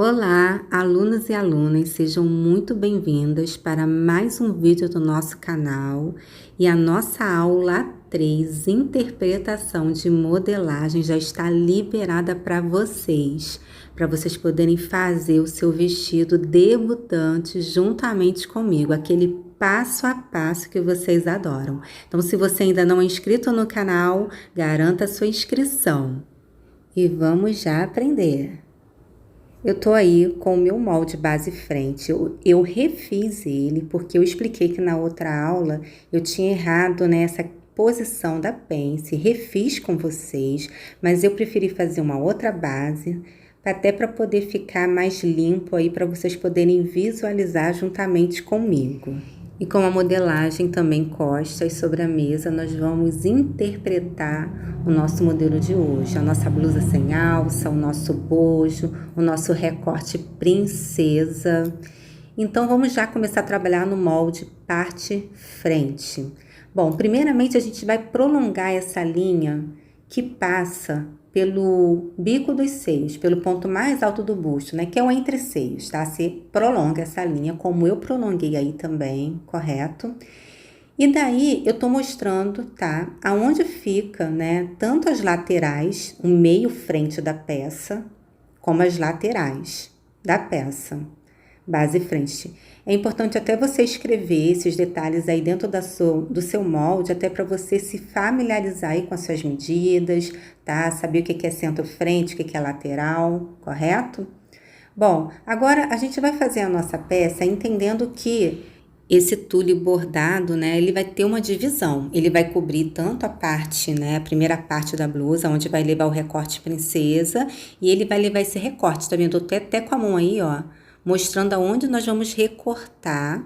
Olá, alunos e alunas, sejam muito bem-vindas para mais um vídeo do nosso canal e a nossa aula 3, interpretação de modelagem, já está liberada para vocês poderem fazer o seu vestido debutante juntamente comigo, aquele passo a passo que vocês adoram. Então, se você ainda não é inscrito no canal, garanta a sua inscrição e vamos já aprender. Eu tô aí com o meu molde base frente, eu refiz ele porque eu expliquei que na outra aula eu tinha errado nessa posição da pence, refiz com vocês, mas eu preferi fazer uma outra base, até para poder ficar mais limpo aí, para vocês poderem visualizar juntamente comigo. E com a modelagem também costas sobre a mesa, nós vamos interpretar o nosso modelo de hoje. A nossa blusa sem alça, o nosso bojo, o nosso recorte princesa. Então, vamos já começar a trabalhar no molde parte frente. Bom, primeiramente a gente vai prolongar essa linha que passa pelo bico dos seios, pelo ponto mais alto do busto, né? Que é o entre-seios, tá? Você prolonga essa linha, como eu prolonguei aí também, correto? E daí, eu tô mostrando, tá? Aonde fica, né? Tanto as laterais, o meio frente da peça, como as laterais da peça, base frente. É importante até você escrever esses detalhes aí dentro do seu molde, até para você se familiarizar aí com as suas medidas, tá? Saber o que é centro-frente, o que é lateral, correto? Bom, agora a gente vai fazer a nossa peça entendendo que esse tule bordado, né, ele vai ter uma divisão. Ele vai cobrir tanto a parte, né, a primeira parte da blusa, onde vai levar o recorte princesa, e ele vai levar esse recorte, tá vendo? Eu tô até com a mão aí, ó, mostrando aonde nós vamos recortar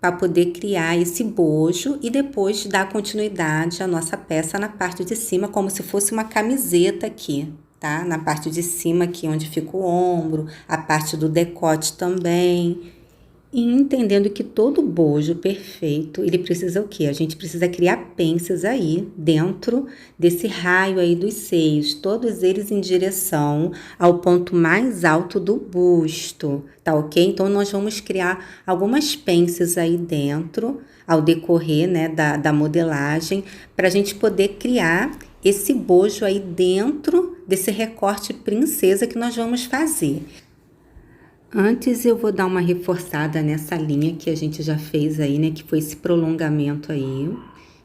para poder criar esse bojo e depois dar continuidade à nossa peça na parte de cima, como se fosse uma camiseta aqui, tá? Na parte de cima aqui, onde fica o ombro, a parte do decote também. E entendendo que todo bojo perfeito, ele precisa o quê? A gente precisa criar pences aí dentro desse raio aí dos seios, todos eles em direção ao ponto mais alto do busto, tá ok? Então, nós vamos criar algumas pences aí dentro, ao decorrer, né, da modelagem, para a gente poder criar esse bojo aí dentro desse recorte princesa que nós vamos fazer. Antes eu vou dar uma reforçada nessa linha que a gente já fez aí, né? Que foi esse prolongamento aí,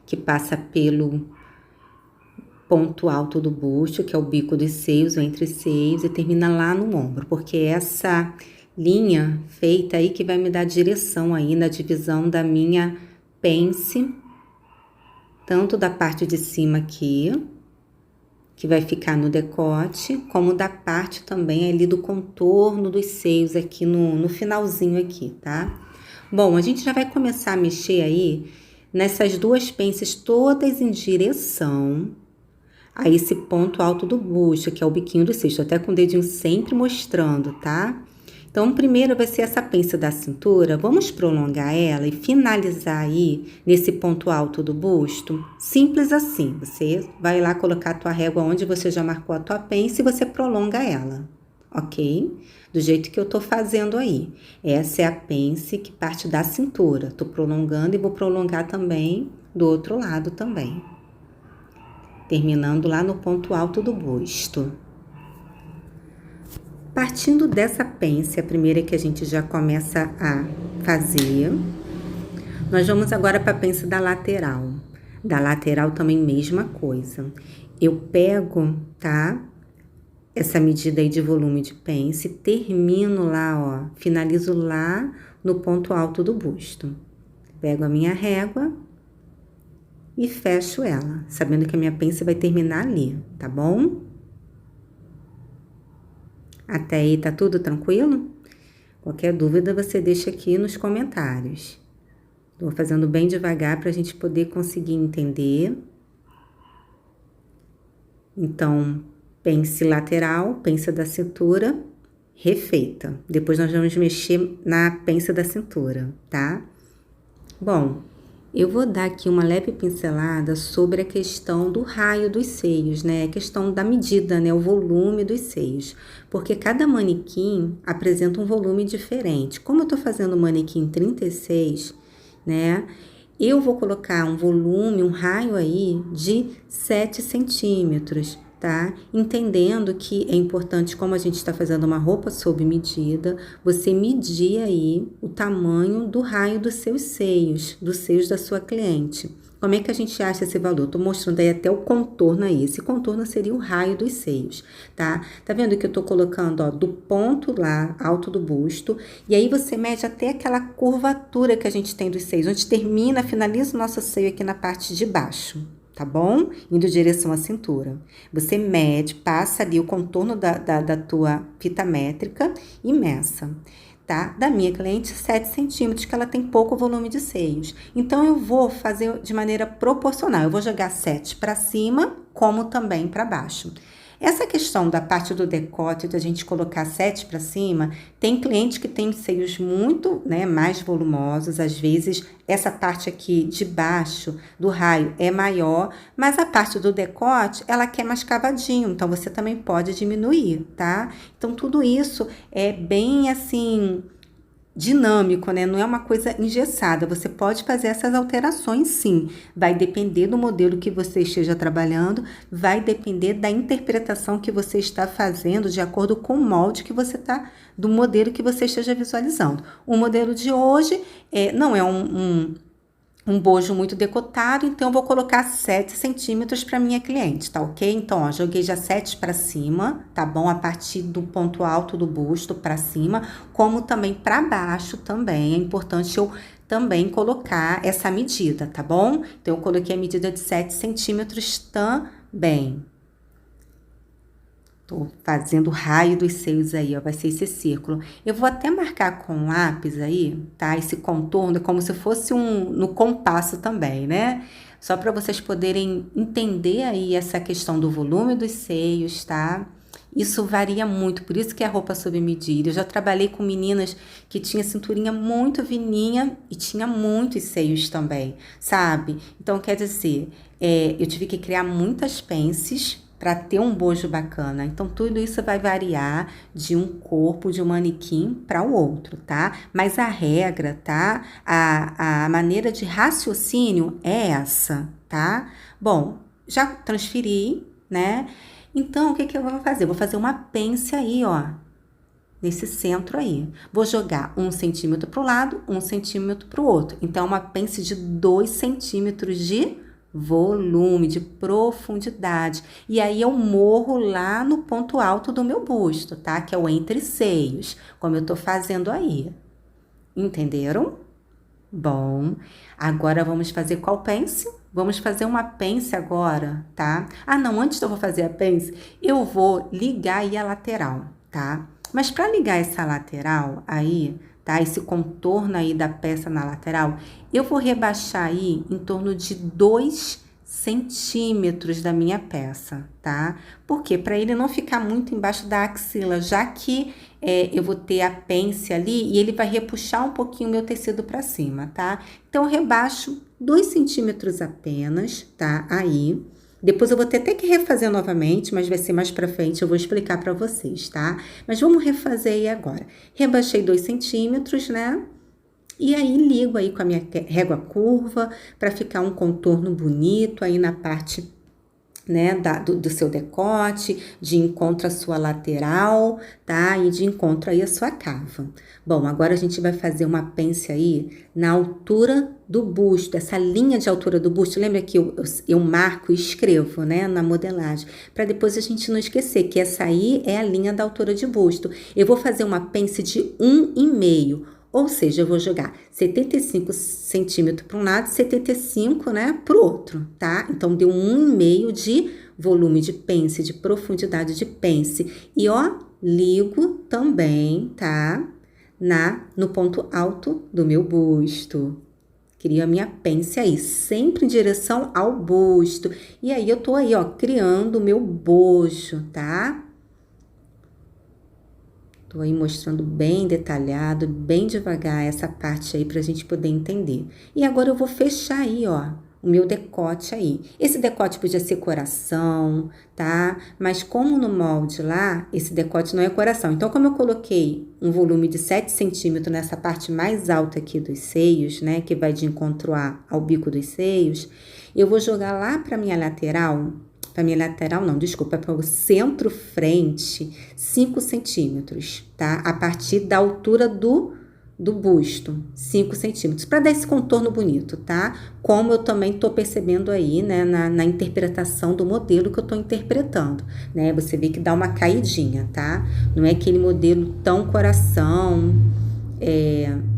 que passa pelo ponto alto do busto, que é o bico dos seios, o entre-seios, e termina lá no ombro. Porque essa linha feita aí que vai me dar direção aí na divisão da minha pence, tanto da parte de cima aqui, que vai ficar no decote, como da parte também ali do contorno dos seios aqui no finalzinho aqui, tá? Bom, a gente já vai começar a mexer aí nessas duas pences todas em direção a esse ponto alto do busto, que é o biquinho do seios. Tô até com o dedinho sempre mostrando, tá? Então, primeiro vai ser essa pence da cintura, vamos prolongar ela e finalizar aí nesse ponto alto do busto. Simples assim, você vai lá colocar a tua régua onde você já marcou a tua pence e você prolonga ela, ok? Do jeito que eu tô fazendo aí. Essa é a pence que parte da cintura. Tô prolongando e vou prolongar também do outro lado também. Terminando lá no ponto alto do busto. Partindo dessa pence, a primeira que a gente já começa a fazer, nós vamos agora para a pence da lateral. Da lateral também mesma coisa. Eu pego, tá? Essa medida aí de volume de pence, termino lá, ó, finalizo lá no ponto alto do busto. Pego a minha régua e fecho ela, sabendo que a minha pence vai terminar ali, tá bom? Até aí tá tudo tranquilo? Qualquer dúvida você deixa aqui nos comentários. Tô fazendo bem devagar para a gente poder conseguir entender. Então, pence lateral, pence da cintura, refeita. Depois nós vamos mexer na pence da cintura, tá? Bom, Eu vou dar aqui uma leve pincelada sobre a questão do raio dos seios, né? A questão da medida, né? O volume dos seios. Porque cada manequim apresenta um volume diferente. Como eu tô fazendo o manequim 36, né? Eu vou colocar um volume, um raio aí de 7 centímetros, tá? Entendendo que é importante, como a gente está fazendo uma roupa sob medida, você medir aí o tamanho do raio dos seus seios, dos seios da sua cliente. Como é que a gente acha esse valor? Tô mostrando aí até o contorno aí. Esse contorno seria o raio dos seios, tá? Tá vendo que eu tô colocando, ó, do ponto lá, alto do busto, e aí você mede até aquela curvatura que a gente tem dos seios, onde termina, finaliza o nosso seio aqui na parte de baixo, tá bom? Indo em direção à cintura. Você mede, passa ali o contorno da tua fita métrica e meça. Tá? Da minha cliente, 7 centímetros, que ela tem pouco volume de seios. Então, eu vou fazer de maneira proporcional. Eu vou jogar 7 para cima, como também para baixo. Essa questão da parte do decote, da gente colocar 7 para cima, tem cliente que tem seios muito, né, mais volumosos. Às vezes, essa parte aqui de baixo do raio é maior, mas a parte do decote, ela quer mais cavadinho. Então, você também pode diminuir, tá? Então, tudo isso é bem, assim, dinâmico, né? Não é uma coisa engessada. Você pode fazer essas alterações, sim. Vai depender do modelo que você esteja trabalhando, vai depender da interpretação que você está fazendo de acordo com o molde que você está, do modelo que você esteja visualizando. O modelo de hoje não é um bojo muito decotado, então eu vou colocar 7 centímetros para minha cliente, tá ok? Então, ó, joguei já 7 para cima, tá bom? A partir do ponto alto do busto para cima, como também para baixo também. É importante eu também colocar essa medida, tá bom? Então, eu coloquei a medida de 7 centímetros também. Tô fazendo o raio dos seios aí, ó, vai ser esse círculo. Eu vou até marcar com lápis aí, tá? Esse contorno, é como se fosse no compasso também, né? Só para vocês poderem entender aí essa questão do volume dos seios, tá? Isso varia muito, por isso que é roupa sob medida. Eu já trabalhei com meninas que tinha cinturinha muito fininha e tinha muitos seios também, sabe? Então, quer dizer, eu tive que criar muitas pences para ter um bojo bacana. Então, tudo isso vai variar de um corpo, de um manequim para o outro, tá? Mas a regra, tá? A maneira de raciocínio é essa, tá? Bom, já transferi, né? Então, o que eu vou fazer? Vou fazer uma pence aí, ó, nesse centro aí. Vou jogar 1 centímetro para o lado, 1 centímetro para o outro. Então, uma pence de 2 centímetros de volume, de profundidade. E aí eu morro lá no ponto alto do meu busto, tá? Que é o entre seios, como eu tô fazendo aí. Entenderam? Bom, agora vamos fazer qual pence? Vamos fazer uma pence agora, tá? Ah, não, antes de eu fazer a pence, eu vou ligar aí a lateral, tá? Mas para ligar essa lateral aí, tá? Esse contorno aí da peça na lateral, eu vou rebaixar aí em torno de 2 centímetros da minha peça, tá? Por quê? Para ele não ficar muito embaixo da axila, já que eu vou ter a pence ali e ele vai repuxar um pouquinho o meu tecido para cima, tá? Então, eu rebaixo 2 centímetros apenas, tá? Aí, depois eu vou ter até que refazer novamente, mas vai ser mais pra frente, eu vou explicar pra vocês, tá? Mas vamos refazer aí agora. Rebaixei 2 centímetros, né? E aí, ligo aí com a minha régua curva para ficar um contorno bonito aí na parte, né, do seu decote, de encontro à sua lateral, tá? E de encontro aí à sua cava. Bom, agora a gente vai fazer uma pence aí na altura do busto, essa linha de altura do busto. Lembra que eu marco e escrevo, né, na modelagem, para depois a gente não esquecer que essa aí é a linha da altura de busto. Eu vou fazer uma pence de 1,5. Ou seja, eu vou jogar 75 centímetros para um lado e 75, né, para o outro, tá? Então, deu 1,5 de volume de pence, de profundidade de pence. E, ó, ligo também, tá? No ponto alto do meu busto. Crio a minha pence aí, sempre em direção ao busto. E aí, eu tô aí, ó, criando o meu bojo, tá? Tô aí mostrando bem detalhado, bem devagar essa parte aí pra gente poder entender. E agora eu vou fechar aí, ó, o meu decote aí. Esse decote podia ser coração, tá? Mas como no molde lá, esse decote não é coração. Então, como eu coloquei um volume de 7 centímetros nessa parte mais alta aqui dos seios, né? Que vai de encontro ao bico dos seios, eu vou jogar lá pra minha lateral, não, desculpa, para o centro-frente, 5 centímetros, tá? A partir da altura do busto, 5 centímetros, para dar esse contorno bonito, tá? Como eu também tô percebendo aí, né, na interpretação do modelo que eu tô interpretando, né? Você vê que dá uma caidinha, tá? Não é aquele modelo tão coração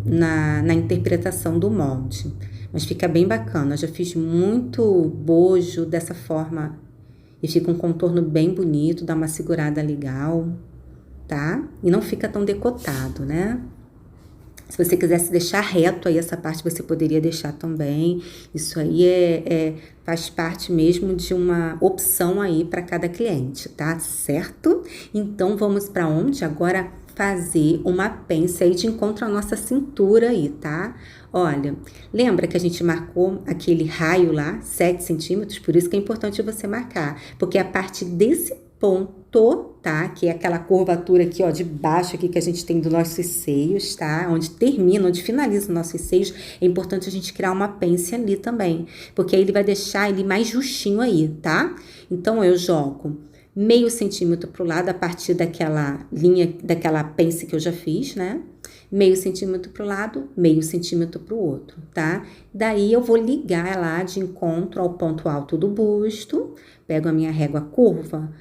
na interpretação do molde, mas fica bem bacana. Eu já fiz muito bojo dessa forma e fica um contorno bem bonito, dá uma segurada legal, tá? E não fica tão decotado, né? Se você quisesse deixar reto aí essa parte, você poderia deixar também. Isso aí faz parte mesmo de uma opção aí para cada cliente, tá? Certo? Então, vamos para onde? Agora, fazer uma pence aí de encontro à nossa cintura aí, tá? Olha, lembra que a gente marcou aquele raio lá, 7 centímetros? Por isso que é importante você marcar, porque a partir desse ponto, tá? Que é aquela curvatura aqui, ó, de baixo aqui que a gente tem dos nossos seios, tá? Onde termina, onde finaliza os nossos seios, é importante a gente criar uma pence ali também, porque aí ele vai deixar ele mais justinho aí, tá? Então, eu jogo meio centímetro pro lado a partir daquela linha, daquela pence que eu já fiz, né? Meio centímetro pro lado, meio centímetro pro outro, tá? Daí eu vou ligar lá de encontro ao ponto alto do busto, pego a minha régua curva,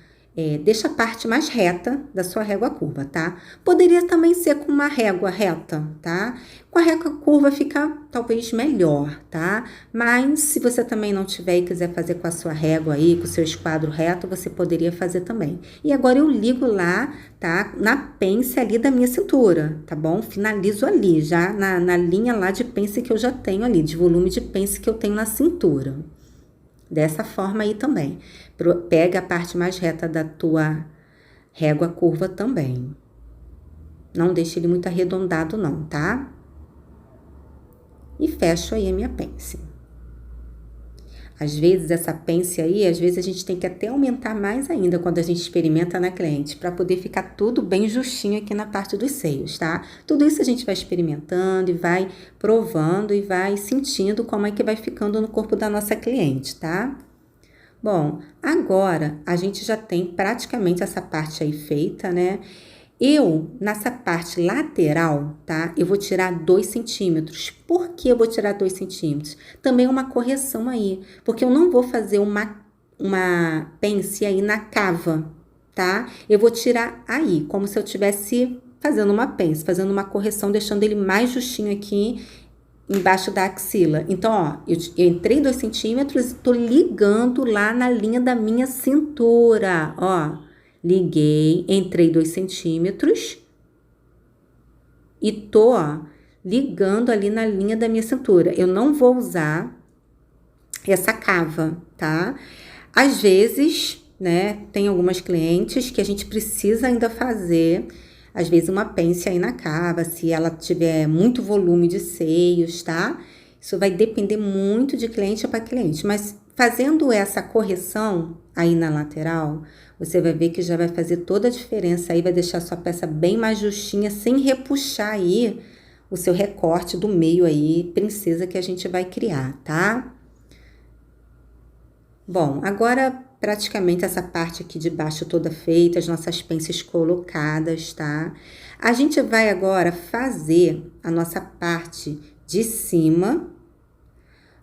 deixa a parte mais reta da sua régua curva, tá? Poderia também ser com uma régua reta, tá? Com a régua curva fica talvez melhor, tá? Mas se você também não tiver e quiser fazer com a sua régua aí, com o seu esquadro reto, você poderia fazer também. E agora eu ligo lá, tá? Na pence ali da minha cintura, tá bom? Finalizo ali, já na linha lá de pence que eu já tenho ali, de volume de pence que eu tenho na cintura. Dessa forma aí também. Pega a parte mais reta da tua régua curva também. Não deixe ele muito arredondado não, tá? E fecho aí a minha pence. Às vezes essa pence aí, às vezes a gente tem que até aumentar mais ainda quando a gente experimenta na cliente, para poder ficar tudo bem justinho aqui na parte dos seios, tá? Tudo isso a gente vai experimentando e vai provando e vai sentindo como é que vai ficando no corpo da nossa cliente, tá? Bom, agora a gente já tem praticamente essa parte aí feita, né? Nessa parte lateral, tá? Eu vou tirar 2 centímetros. Por que eu vou tirar 2 centímetros? Também uma correção aí, porque eu não vou fazer uma pence aí na cava, tá? Eu vou tirar aí, como se eu tivesse fazendo uma pence, fazendo uma correção, deixando ele mais justinho aqui embaixo da axila. Então, ó, eu entrei 2 centímetros e tô ligando lá na linha da minha cintura, ó. Liguei, entrei 2 centímetros e tô, ó, ligando ali na linha da minha cintura. Eu não vou usar essa cava, tá? Às vezes, né, tem algumas clientes que a gente precisa ainda fazer, às vezes, uma pence aí na cava, se ela tiver muito volume de seios, tá? Isso vai depender muito de cliente para cliente, mas fazendo essa correção aí na lateral, você vai ver que já vai fazer toda a diferença aí, vai deixar a sua peça bem mais justinha, sem repuxar aí o seu recorte do meio aí, princesa, que a gente vai criar, tá? Bom, agora praticamente essa parte aqui de baixo toda feita, as nossas pences colocadas, tá? A gente vai agora fazer a nossa parte de cima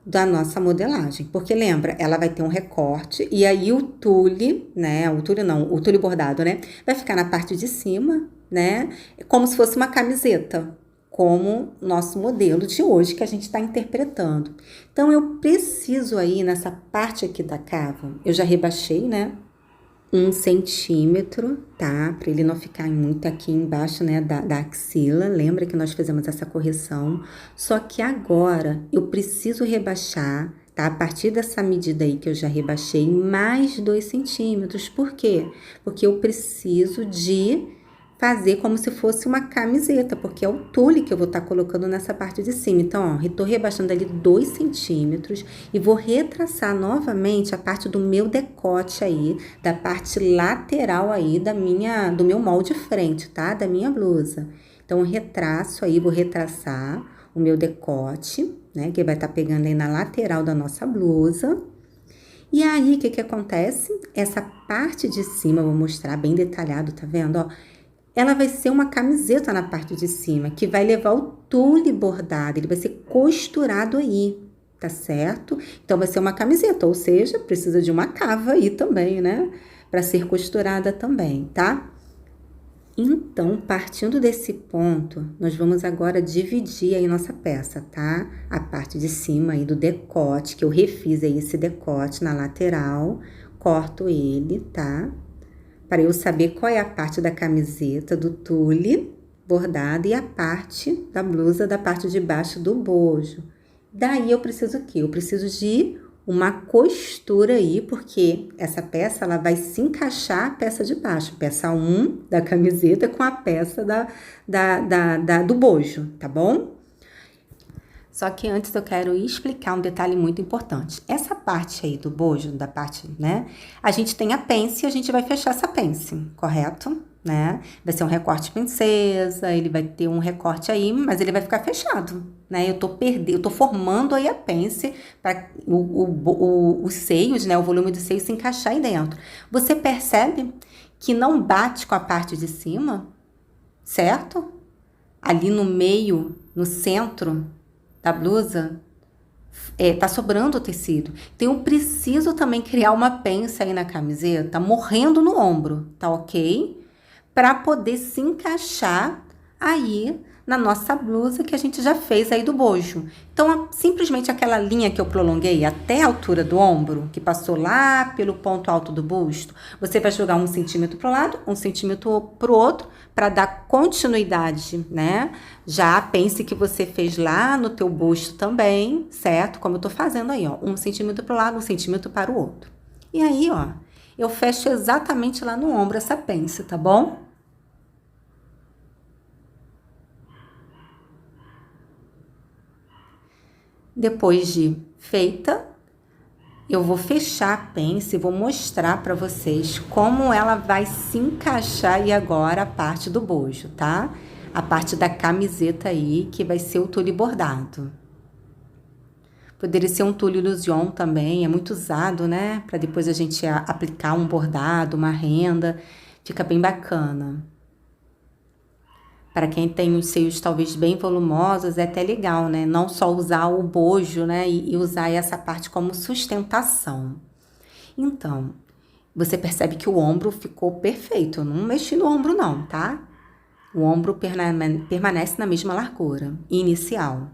da nossa modelagem, porque lembra, ela vai ter um recorte e aí o tule, né, o tule bordado, né, vai ficar na parte de cima, né, como se fosse uma camiseta, como nosso modelo de hoje que a gente está interpretando. Então, eu preciso aí nessa parte aqui da cava, eu já rebaixei, né, 1 centímetro, tá? Para ele não ficar muito aqui embaixo, né, da axila. Lembra que nós fizemos essa correção? Só que agora eu preciso rebaixar, tá? A partir dessa medida aí que eu já rebaixei, mais 2 centímetros. Por quê? Porque eu preciso de fazer como se fosse uma camiseta, porque é o tule que eu vou estar colocando nessa parte de cima. Então, ó, tô rebaixando ali 2 centímetros e vou retraçar novamente a parte do meu decote aí, da parte lateral aí do meu molde frente, tá? Da minha blusa. Então, eu retraço aí, vou retraçar o meu decote, né? Que vai estar pegando aí na lateral da nossa blusa. E aí, o que que acontece? Essa parte de cima, eu vou mostrar bem detalhado, tá vendo, ó? Ela vai ser uma camiseta na parte de cima, que vai levar o tule bordado, ele vai ser costurado aí, tá certo? Então, vai ser uma camiseta, ou seja, precisa de uma cava aí também, né? Para ser costurada também, tá? Então, partindo desse ponto, nós vamos agora dividir aí nossa peça, tá? A parte de cima aí do decote, que eu refiz aí esse decote na lateral, corto ele, tá? Para eu saber qual é a parte da camiseta do tule bordada e a parte da blusa da parte de baixo do bojo. Daí eu preciso o quê? Eu preciso de uma costura aí, porque essa peça ela vai se encaixar a peça de baixo, peça 1 da camiseta com a peça do bojo, tá bom? Só que antes eu quero explicar um detalhe muito importante. Essa parte aí do bojo, da parte, né? A gente tem a pence e a gente vai fechar essa pence, correto? Né? Vai ser um recorte princesa, ele vai ter um recorte aí, mas ele vai ficar fechado, né? Eu tô formando aí a pence para os seios, né? O volume dos seios se encaixar aí dentro. Você percebe que não bate com a parte de cima, certo? Ali no meio, no centro da blusa, tá sobrando o tecido. Então, eu preciso também criar uma pence aí na camiseta, morrendo no ombro, tá ok? Para poder se encaixar aí na nossa blusa que a gente já fez aí do bojo. Então, simplesmente aquela linha que eu prolonguei até a altura do ombro, que passou lá pelo ponto alto do busto, você vai jogar 1 centímetro para o lado, 1 centímetro para o outro, para dar continuidade, né? Já pense que você fez lá no teu busto também, certo? Como eu tô fazendo aí, ó, 1 centímetro para o lado, 1 centímetro para o outro. E aí, ó, eu fecho exatamente lá no ombro essa pence, tá bom? Depois de feita, eu vou fechar a pence e vou mostrar para vocês como ela vai se encaixar aí agora a parte do bojo, tá? A parte da camiseta aí, que vai ser o tule bordado. Poderia ser um tule illusion também, é muito usado, né? Para depois a gente aplicar um bordado, uma renda, fica bem bacana. Para quem tem os seios talvez bem volumosos, é até legal, né? Não só usar o bojo, né? E usar essa parte como sustentação. Então, você percebe que o ombro ficou perfeito. Eu não mexi no ombro não, tá? O ombro permanece na mesma largura inicial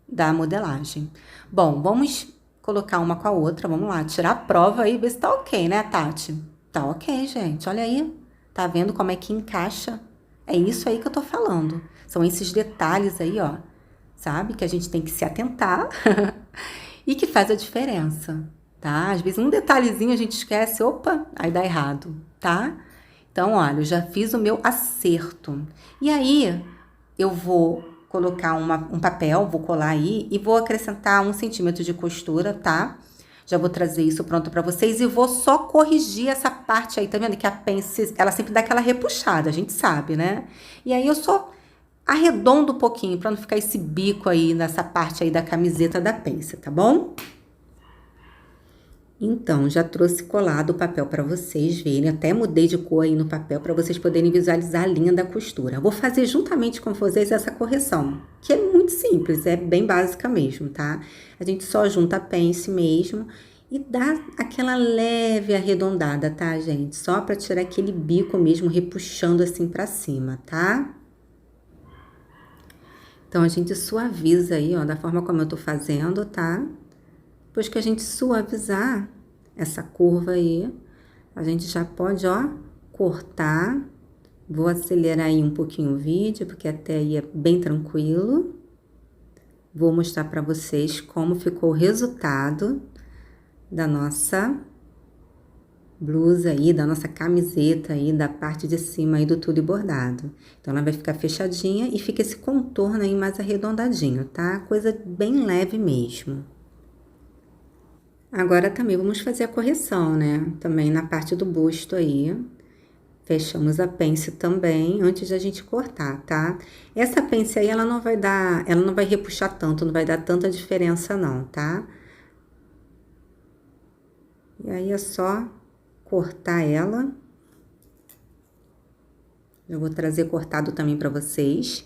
da modelagem. Bom, vamos colocar uma com a outra. Vamos lá, tirar a prova aí e ver se tá ok, né, Tati? Tá ok, gente. Olha aí. Tá vendo como é que encaixa? É isso aí que eu tô falando. São esses detalhes aí, ó, sabe? Que a gente tem que se atentar e que faz a diferença, tá? Às vezes um detalhezinho a gente esquece, opa, aí dá errado, tá? Então, olha, eu já fiz o meu acerto. E aí, eu vou colocar um papel, vou colar aí e vou acrescentar 1 centímetro de costura, tá? Já vou trazer isso pronto para vocês e vou só corrigir essa parte aí, tá vendo? Que a pence, ela sempre dá aquela repuxada, a gente sabe, né? E aí eu só arredondo um pouquinho para não ficar esse bico aí nessa parte aí da camiseta da pence, tá bom? Então, já trouxe colado o papel para vocês verem, até mudei de cor aí no papel para vocês poderem visualizar a linha da costura. Vou fazer juntamente com vocês essa correção, que é muito simples, é bem básica mesmo, tá? A gente só junta a pence mesmo e dá aquela leve arredondada, tá, gente? Só para tirar aquele bico mesmo, repuxando assim para cima, tá? Então, a gente suaviza aí, ó, da forma como eu tô fazendo, tá? Depois que a gente suavizar essa curva aí, a gente já pode, ó, cortar. Vou acelerar aí um pouquinho o vídeo, porque até aí é bem tranquilo. Vou mostrar para vocês como ficou o resultado da nossa blusa aí, da nossa camiseta aí, da parte de cima aí do tule bordado. Então, ela vai ficar fechadinha e fica esse contorno aí mais arredondadinho, tá? Coisa bem leve mesmo. Agora também vamos fazer a correção, né? Também na parte do busto aí. Fechamos a pence também antes de a gente cortar, tá? Essa pence aí, ela não vai repuxar tanto, não vai dar tanta diferença não, tá? E aí é só cortar ela. Eu vou trazer cortado também pra vocês,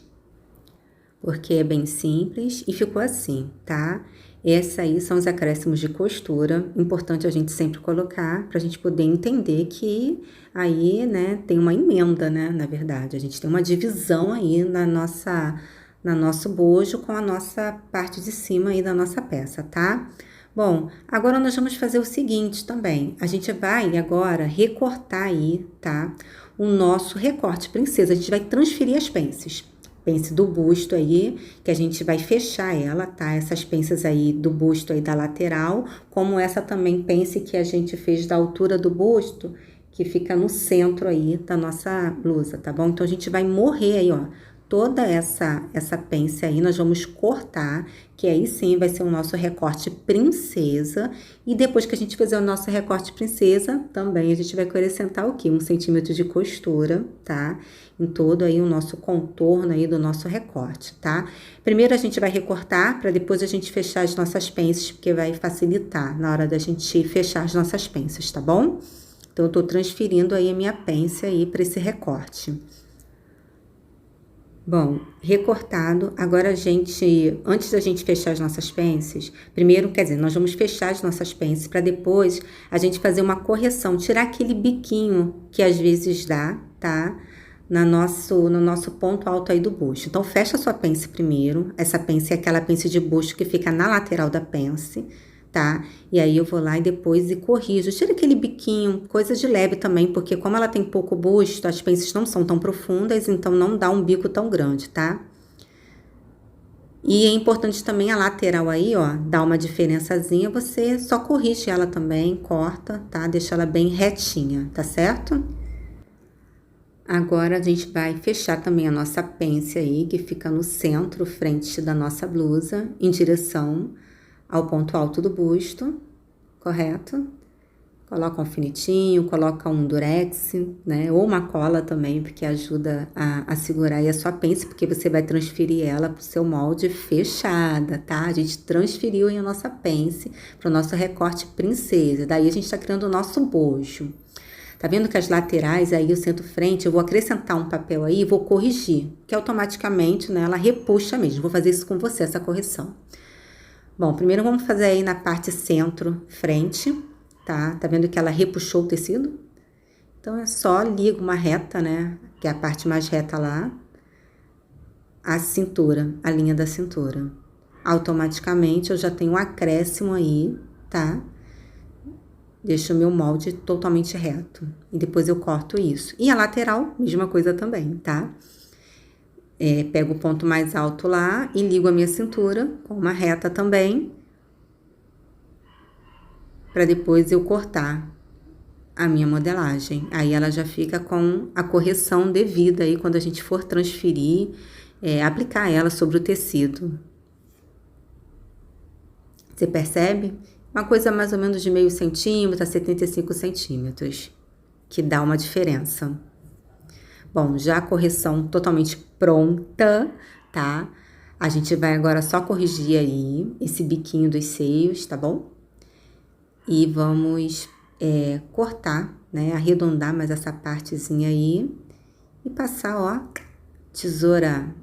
porque é bem simples e ficou assim, tá? Essa aí são os acréscimos de costura, importante a gente sempre colocar pra gente poder entender que aí, né, tem uma emenda, né, na verdade. A gente tem uma divisão aí no nosso bojo com a nossa parte de cima aí da nossa peça, tá? Bom, agora nós vamos fazer o seguinte também. A gente vai agora recortar aí, tá? O nosso recorte princesa. A gente vai transferir as pences. Pence do busto aí, que a gente vai fechar ela, tá? Essas pences aí do busto aí da lateral, como essa também pence que a gente fez da altura do busto, que fica no centro aí da nossa blusa, tá bom? Então, a gente vai morrer aí, ó, toda essa pence aí, nós vamos cortar, que aí sim vai ser o nosso recorte princesa. E depois que a gente fizer o nosso recorte princesa, também a gente vai acrescentar o quê? 1 centímetro de costura, tá? Em todo aí o nosso contorno aí do nosso recorte, tá? Primeiro a gente vai recortar, para depois a gente fechar as nossas pences, porque vai facilitar na hora da gente fechar as nossas pences, tá bom? Então, eu tô transferindo aí a minha pence aí para esse recorte. Bom, recortado, agora antes da gente fechar as nossas pences, primeiro, quer dizer, nós vamos fechar as nossas pences para depois a gente fazer uma correção, tirar aquele biquinho que às vezes dá, tá? No nosso ponto alto aí do busto. Então, fecha a sua pence primeiro, essa pence é aquela pence de busto que fica na lateral da pence, tá? E aí eu vou lá e depois corrijo, tira aquele biquinho, coisa de leve também, porque como ela tem pouco busto, as pences não são tão profundas, então não dá um bico tão grande, tá? E é importante também a lateral aí, ó, dar uma diferençazinha, você só corrige ela também, corta, tá? Deixa ela bem retinha, tá certo? Agora, a gente vai fechar também a nossa pence aí, que fica no centro, frente da nossa blusa, em direção ao ponto alto do busto, correto? Coloca um alfinetinho, coloca um durex, né? Ou uma cola também, porque ajuda a segurar aí a sua pence, porque você vai transferir ela pro seu molde fechada, tá? A gente transferiu aí a nossa pence pro nosso recorte princesa, daí a gente tá criando o nosso bojo. Tá vendo que as laterais aí, o centro-frente, eu vou acrescentar um papel aí e vou corrigir, que automaticamente, né, ela repuxa mesmo. Vou fazer isso com você, essa correção. Bom, primeiro vamos fazer aí na parte centro-frente, tá? Tá vendo que ela repuxou o tecido? Então, é só ligo uma reta, né, que é a parte mais reta lá, a cintura, a linha da cintura. Automaticamente, eu já tenho um acréscimo aí, tá? Deixo o meu molde totalmente reto. E depois eu corto isso. E a lateral, mesma coisa também, tá? Pego o ponto mais alto lá e ligo a minha cintura com uma reta também. Para depois eu cortar a minha modelagem. Aí ela já fica com a correção devida aí quando a gente for transferir, aplicar ela sobre o tecido. Você percebe? Uma coisa mais ou menos de meio centímetro a 75 centímetros, que dá uma diferença. Bom, já a correção totalmente pronta, tá? A gente vai agora só corrigir aí esse biquinho dos seios, tá bom? E vamos cortar, né? Arredondar mais essa partezinha aí e passar, ó, tesoura,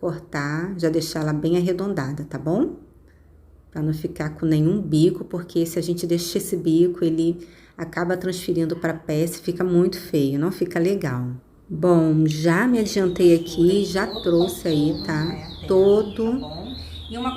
cortar, já deixar ela bem arredondada, tá bom? Para não ficar com nenhum bico, porque se a gente deixar esse bico, ele acaba transferindo para a peça e fica muito feio, não fica legal. Bom, já me adiantei aqui, já trouxe aí, tá? Todo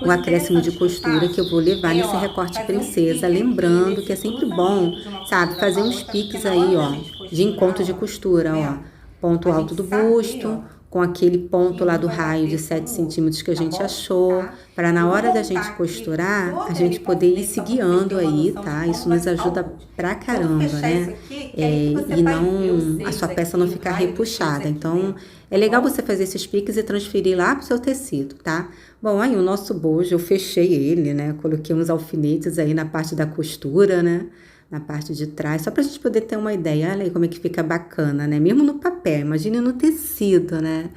o acréscimo de costura que eu vou levar nesse recorte princesa. Lembrando que é sempre bom, sabe, fazer uns piques aí, ó, de encontro de costura, ó. Ponto alto do busto, com aquele ponto lá do raio de 7 centímetros que a gente achou, para na hora da gente costurar, a gente poder ir se guiando aí, tá? Isso nos ajuda pra caramba, né? E não, a sua peça não ficar repuxada. Então, é legal você fazer esses piques e transferir lá pro seu tecido, tá? Bom, aí o nosso bojo, eu fechei ele, né? Coloquei uns alfinetes aí na parte da costura, né? Na parte de trás, só pra gente poder ter uma ideia. Olha aí como é que fica bacana, né? Mesmo no papel, imagine no tecido, né?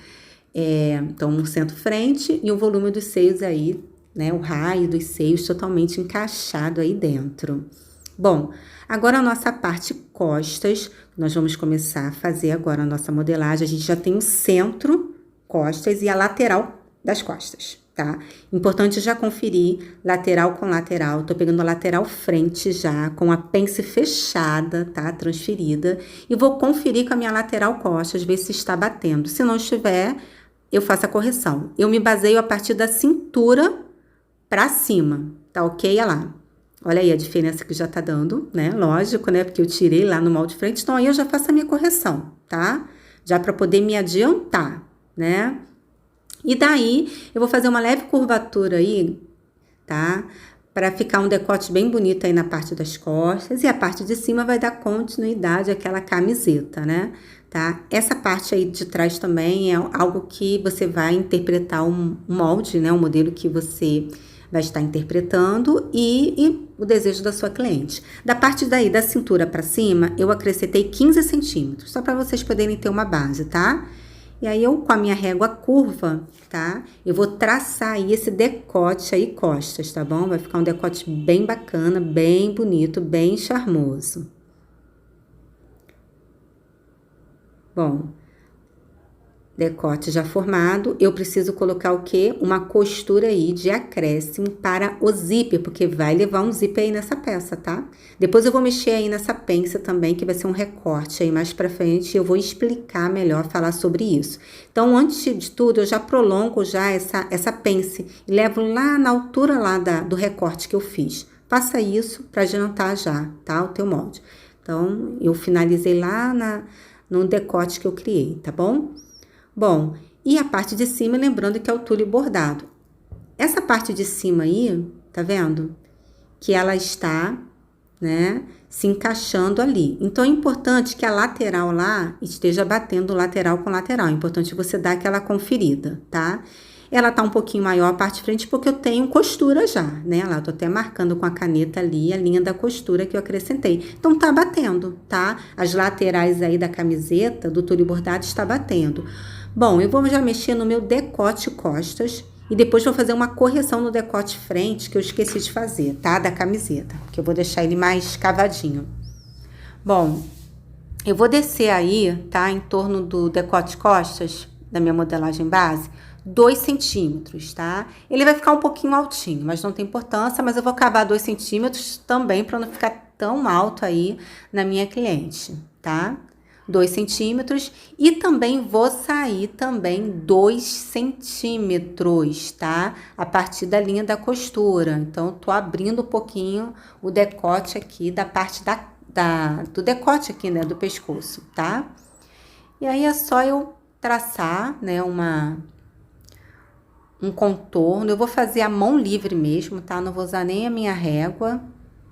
Então, um centro-frente e o volume dos seios aí, né? O raio dos seios totalmente encaixado aí dentro. Bom, agora a nossa parte costas, nós vamos começar a fazer agora a nossa modelagem. A gente já tem o centro, costas e a lateral das costas, tá? Importante já conferir lateral com lateral. Tô pegando a lateral frente já, com a pence fechada, tá? Transferida. E vou conferir com a minha lateral costas, ver se está batendo. Se não estiver, eu faço a correção. Eu me baseio a partir da cintura pra cima, tá ok? Olha lá. Olha aí a diferença que já tá dando, né? Lógico, né? Porque eu tirei lá no molde frente. Então, aí eu já faço a minha correção, tá? Já pra poder me adiantar, né? E daí, eu vou fazer uma leve curvatura aí, tá? Para ficar um decote bem bonito aí na parte das costas. E a parte de cima vai dar continuidade àquela camiseta, né? Tá? Essa parte aí de trás também é algo que você vai interpretar um molde, né? Um modelo que você vai estar interpretando e o desejo da sua cliente. Da parte daí, da cintura para cima, eu acrescentei 15 centímetros, só para vocês poderem ter uma base, tá? E aí, eu, com a minha régua curva, tá? Eu vou traçar aí esse decote aí costas, tá bom? Vai ficar um decote bem bacana, bem bonito, bem charmoso. Bom, decote já formado, eu preciso colocar o quê? Uma costura aí de acréscimo para o zíper, porque vai levar um zíper aí nessa peça, tá? Depois eu vou mexer aí nessa pence também, que vai ser um recorte aí mais pra frente, e eu vou explicar melhor, falar sobre isso. Então, antes de tudo, eu já prolongo já essa pence e levo lá na altura lá do recorte que eu fiz. Faça isso para adiantar já, tá? O teu molde. Então, eu finalizei lá no decote que eu criei, tá bom? Bom, e a parte de cima, lembrando que é o tule bordado. Essa parte de cima aí, tá vendo? Que ela está, né, se encaixando ali. Então, é importante que a lateral lá esteja batendo lateral com lateral. É importante você dar aquela conferida, tá? Ela tá um pouquinho maior a parte de frente porque eu tenho costura já, né? Lá, eu tô até marcando com a caneta ali a linha da costura que eu acrescentei. Então, tá batendo, tá? As laterais aí da camiseta, do tule bordado, está batendo. Bom, eu vou já mexer no meu decote costas e depois vou fazer uma correção no decote frente que eu esqueci de fazer, tá? Da camiseta, que eu vou deixar ele mais cavadinho. Bom, eu vou descer aí, tá? Em torno do decote costas da minha modelagem base, 2 centímetros, tá? Ele vai ficar um pouquinho altinho, mas não tem importância, mas eu vou cavar 2 centímetros também para não ficar tão alto aí na minha cliente, tá? 2 centímetros e também vou sair também 2 centímetros, tá? A partir da linha da costura. Então, eu tô abrindo um pouquinho o decote aqui da parte do decote aqui, né? Do pescoço, tá? E aí, é só eu traçar, né? Um contorno. Eu vou fazer a mão livre mesmo, tá? Não vou usar nem a minha régua.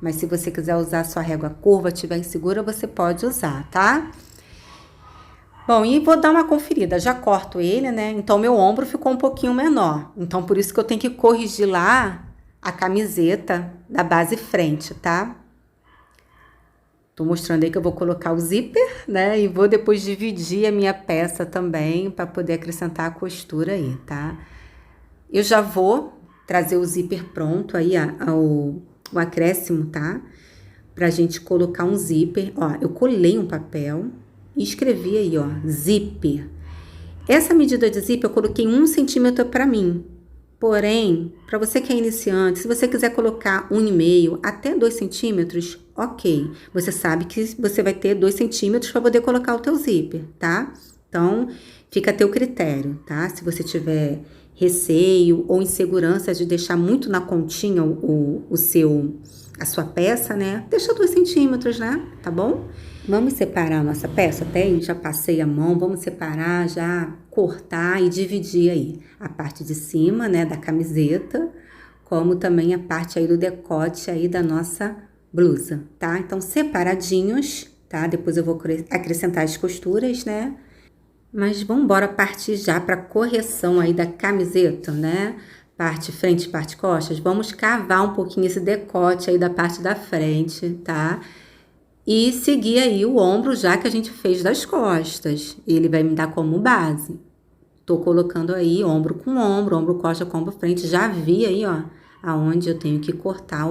Mas se você quiser usar a sua régua curva, tiver insegura, você pode usar, tá? Bom, e vou dar uma conferida, já corto ele, né? Então, meu ombro ficou um pouquinho menor. Então, por isso que eu tenho que corrigir lá a camiseta da base frente, tá? Tô mostrando aí que eu vou colocar o zíper, né? E vou depois dividir a minha peça também para poder acrescentar a costura aí, tá? Eu já vou trazer o zíper pronto aí, o acréscimo, tá? Pra gente colocar um zíper. Ó, eu colei um papel e escrevi aí, ó, zíper. Essa medida de zíper eu coloquei 1 centímetro para mim. Porém, para você que é iniciante, se você quiser colocar 1,5 até 2 centímetros, ok. Você sabe que você vai ter 2 centímetros para poder colocar o teu zíper, tá? Então, fica a teu critério, tá? Se você tiver receio ou insegurança de deixar muito na continha a sua peça, né? Deixa 2 centímetros, né? Tá bom? Vamos separar a nossa peça, até aí já passei a mão, vamos separar, já cortar e dividir aí a parte de cima, né, da camiseta, como também a parte aí do decote aí da nossa blusa, tá? Então, separadinhos, tá? Depois eu vou acrescentar as costuras, né? Mas vamos embora partir já para correção aí da camiseta, né? Parte frente, parte costas. Vamos cavar um pouquinho esse decote aí da parte da frente, tá? E seguir aí o ombro já que a gente fez das costas. Ele vai me dar como base. Tô colocando aí ombro com ombro, costa com ombro frente. Já vi aí, ó, aonde eu tenho que cortar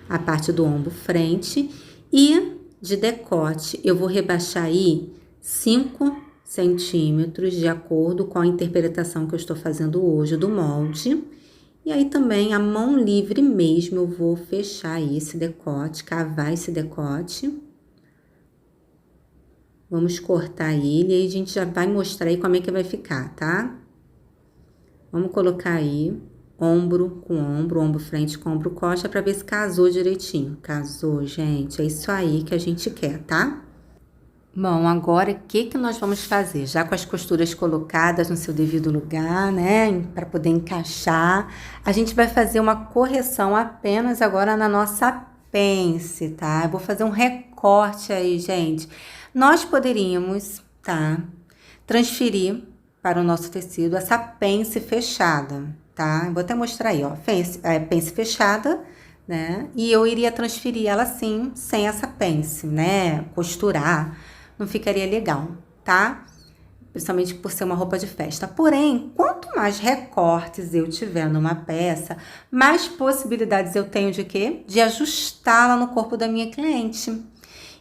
a parte do ombro frente. E de decote, eu vou rebaixar aí 5 centímetros de acordo com a interpretação que eu estou fazendo hoje do molde. E aí também a mão livre mesmo, eu vou fechar aí esse decote, cavar esse decote. Vamos cortar ele e aí a gente já vai mostrar aí como é que vai ficar, tá? Vamos colocar aí ombro com ombro frente com ombro costa para ver se casou direitinho. Casou, gente, é isso aí que a gente quer, tá? Bom, agora o que nós vamos fazer? Já com as costuras colocadas no seu devido lugar, né? Para poder encaixar, a gente vai fazer uma correção apenas agora na nossa pence, tá? Eu vou fazer um recorte aí, gente. Nós poderíamos, tá? Transferir para o nosso tecido essa pence fechada, tá? Vou até mostrar aí, ó. Pence fechada, né? E eu iria transferir ela assim, sem essa pence, né? Costurar. Não ficaria legal, tá? Principalmente por ser uma roupa de festa. Porém, quanto mais recortes eu tiver numa peça, mais possibilidades eu tenho de quê? De ajustá-la no corpo da minha cliente.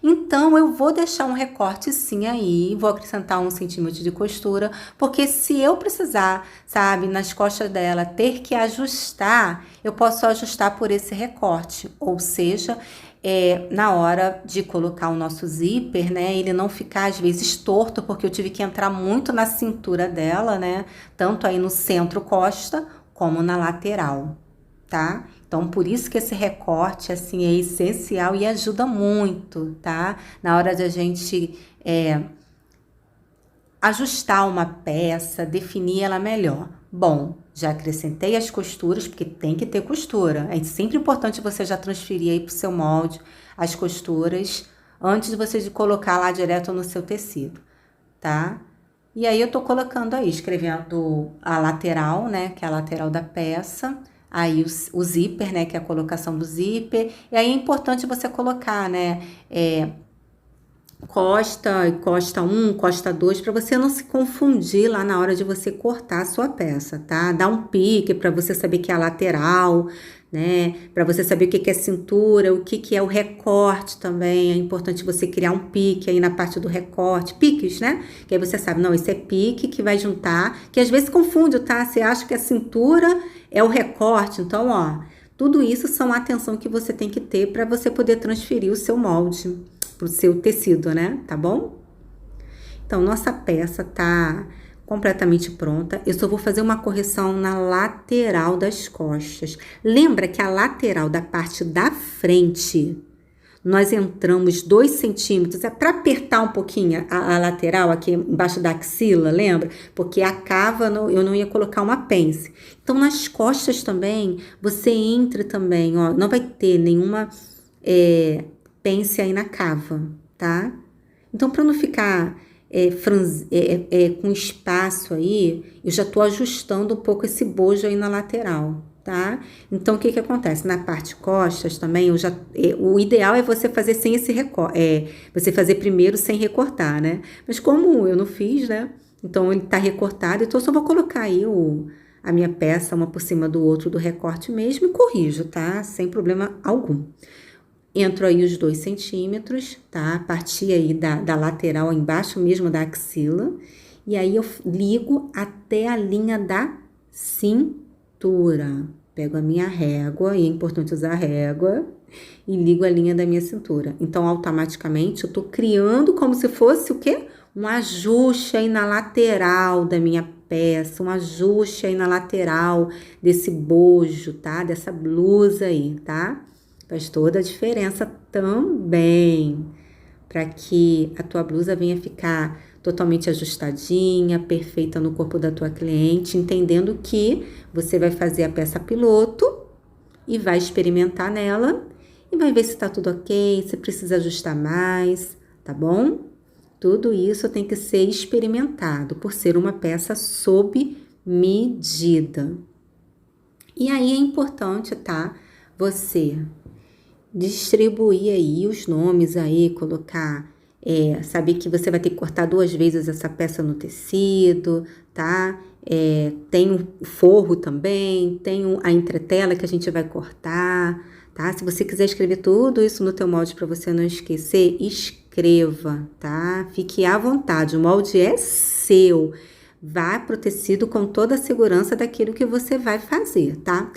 Então, eu vou deixar um recorte sim aí, vou acrescentar 1 centímetro de costura, porque se eu precisar, sabe, nas costas dela, ter que ajustar, eu posso ajustar por esse recorte, ou seja, na hora de colocar o nosso zíper, né, ele não ficar às vezes torto, porque eu tive que entrar muito na cintura dela, né, tanto aí no centro costa, como na lateral, tá? Então, por isso que esse recorte, assim, é essencial e ajuda muito, tá? Na hora de a gente ajustar uma peça, definir ela melhor. Bom, já acrescentei as costuras, porque tem que ter costura. É sempre importante você já transferir aí pro seu molde as costuras antes de você colocar lá direto no seu tecido, tá? E aí eu tô colocando aí, escrevendo a lateral, né, que é a lateral da peça, aí o zíper, né, que é a colocação do zíper, e aí é importante você colocar, né, costa 1, costa 2, para você não se confundir lá na hora de você cortar a sua peça, tá? Dá um pique para você saber que é a lateral, né? Para você saber o que é cintura, o que é o recorte também. É importante você criar um pique aí na parte do recorte, piques, né? Que aí você sabe, não, esse é pique que vai juntar, que às vezes confunde, tá? Você acha que a cintura é o recorte, então, ó, tudo isso são a atenção que você tem que ter para você poder transferir o seu molde pro seu tecido, né? Tá bom? Então, nossa peça tá completamente pronta. Eu só vou fazer uma correção na lateral das costas. Lembra que a lateral da parte da frente, nós entramos 2 centímetros, é para apertar um pouquinho a lateral aqui embaixo da axila, lembra? Porque a cava eu não ia colocar uma pence. Então, nas costas também, você entra também, ó, não vai ter nenhuma pence aí na cava, tá? Então, para não ficar com espaço aí, eu já tô ajustando um pouco esse bojo aí na lateral, tá? Então, o que acontece? Na parte costas também, o ideal é você fazer sem esse recorte, você fazer primeiro sem recortar, né? Mas como eu não fiz, né? Então, ele tá recortado, então eu só vou colocar aí a minha peça uma por cima do outro do recorte mesmo e corrijo, tá? Sem problema algum. Entro aí os 2 centímetros, tá? Parti aí da lateral embaixo mesmo da axila. E aí eu ligo até a linha da cintura. Pego a minha régua, e é importante usar a régua, e ligo a linha da minha cintura. Então, automaticamente, eu tô criando como se fosse o quê? Um ajuste aí na lateral da minha peça, um ajuste aí na lateral desse bojo, tá? Dessa blusa aí, tá? Faz toda a diferença também, para que a tua blusa venha ficar totalmente ajustadinha, perfeita no corpo da tua cliente, entendendo que você vai fazer a peça piloto e vai experimentar nela e vai ver se tá tudo ok, se precisa ajustar mais, tá bom? Tudo isso tem que ser experimentado por ser uma peça sob medida. E aí é importante, tá? Você distribuir aí os nomes aí, colocar, saber que você vai ter que cortar 2 vezes essa peça no tecido, tá? Tem o forro também, tem a entretela que a gente vai cortar, tá? Se você quiser escrever tudo isso no teu molde para você não esquecer, escreva, tá? Fique à vontade, o molde é seu. Vá pro tecido com toda a segurança daquilo que você vai fazer, tá?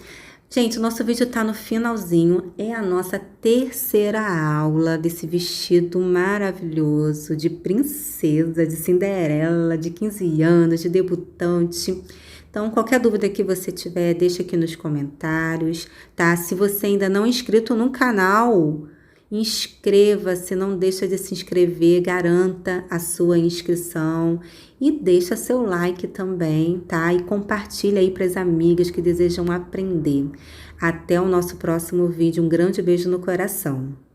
Gente, o nosso vídeo tá no finalzinho, é a nossa 3ª aula desse vestido maravilhoso de princesa, de Cinderela, de 15 anos, de debutante. Então, qualquer dúvida que você tiver, deixa aqui nos comentários, tá? Se você ainda não é inscrito no canal, inscreva-se, não deixa de se inscrever, garanta a sua inscrição e deixa seu like também, tá? E compartilha aí para as amigas que desejam aprender. Até o nosso próximo vídeo, um grande beijo no coração.